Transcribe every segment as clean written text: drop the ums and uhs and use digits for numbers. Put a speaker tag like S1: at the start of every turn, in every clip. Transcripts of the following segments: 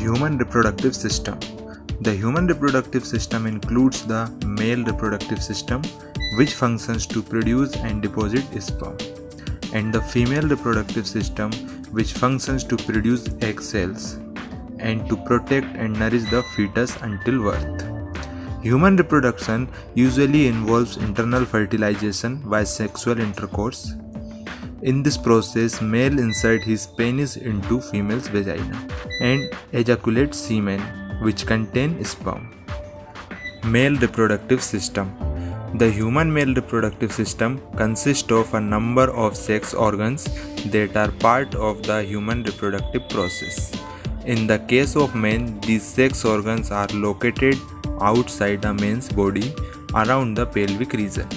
S1: Human reproductive system. The human reproductive system includes the male reproductive system, which functions to produce and deposit sperm, and the female reproductive system, which functions to produce egg cells and to protect and nourish the fetus until birth. Human reproduction usually involves internal fertilization by sexual intercourse. In this process, male inserts his penis into female's vagina and ejaculates semen, which contain sperm. Male reproductive system. The human male reproductive system consists of a number of sex organs that are part of the human reproductive process. In the case of men, these sex organs are located outside the man's body around the pelvic region.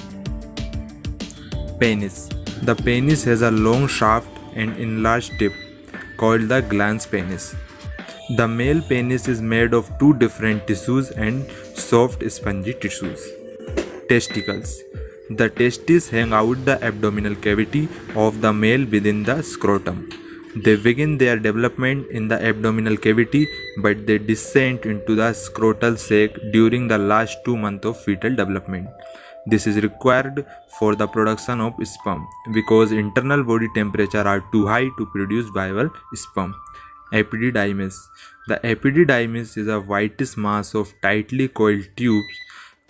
S1: Penis. The penis has a long shaft and enlarged tip called the glans penis. The male penis is made of two different tissues and soft spongy tissues. Testicles. The testes hang out the abdominal cavity of the male within the scrotum. They begin their development in the abdominal cavity, but they descend into the scrotal sac during the last 2 months of fetal development. This is required for the production of sperm because internal body temperature are too high to produce viable sperm. Epididymis. The epididymis is a whitish mass of tightly coiled tubes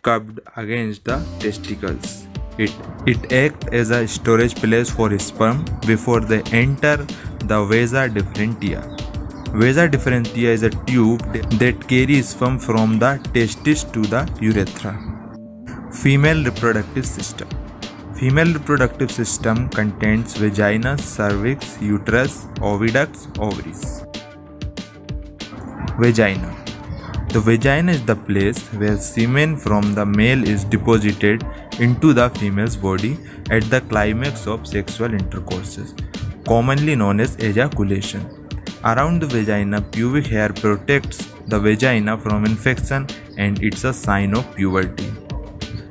S1: cupped against the testicles. It acts as a storage place for sperm before they enter the vasa differentia. Vasa differentia is a tube that carries sperm from the testis to the urethra. Female reproductive system. Female reproductive system contains vagina, cervix, uterus, oviducts, ovaries. Vagina. The vagina is the place where semen from the male is deposited into the female's body at the climax of sexual intercourse, commonly known as ejaculation. Around the vagina, pubic hair protects the vagina from infection and it's a sign of puberty.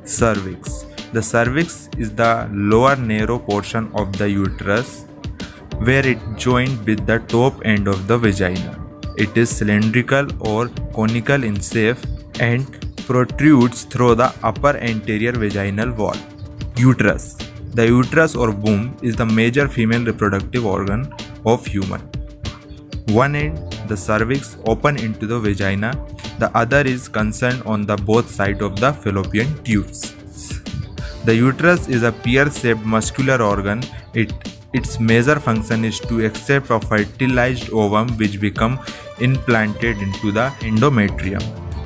S1: Cervix. The cervix is the lower narrow portion of the uterus where it joins with the top end of the vagina. It is cylindrical or conical in shape and protrudes through the upper anterior vaginal wall. Uterus. The uterus or womb is the major female reproductive organ of human. One end, the cervix, open into the vagina. The other is concerned on the both sides of the fallopian tubes. The uterus is a pear-shaped muscular organ. Its major function is to accept a fertilized ovum which becomes implanted into the endometrium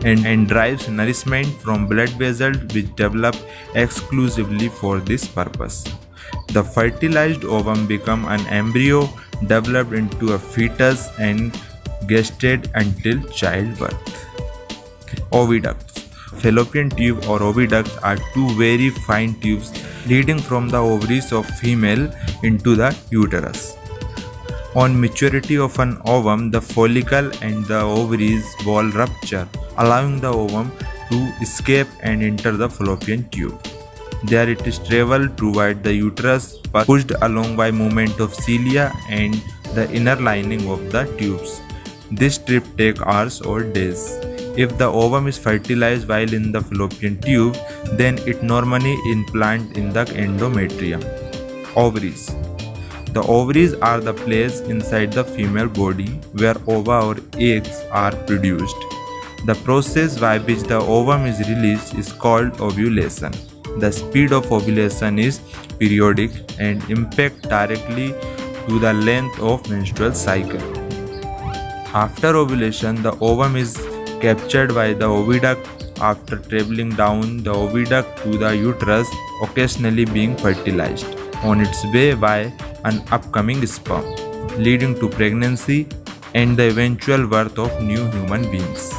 S1: and drives nourishment from blood vessels which develop exclusively for this purpose. The fertilized ovum becomes an embryo, developed into a fetus and gestate until childbirth. Oviducts. Fallopian tube or oviducts are two very fine tubes leading from the ovaries of female into the uterus. On maturity of an ovum, the follicle and the ovaries wall rupture, allowing the ovum to escape and enter the fallopian tube. There it is travel toward the uterus, pushed along by movement of cilia and the inner lining of the tubes. This trip takes hours or days. If the ovum is fertilized while in the fallopian tube, then it normally implants in the endometrium. Ovaries. The ovaries are the place inside the female body where ova or eggs are produced. The process by which the ovum is released is called ovulation. The speed of ovulation is periodic and impacts directly to the length of menstrual cycle. After ovulation, the ovum is captured by the oviduct after traveling down the oviduct to the uterus, occasionally being fertilized on its way by an upcoming sperm, leading to pregnancy and the eventual birth of new human beings.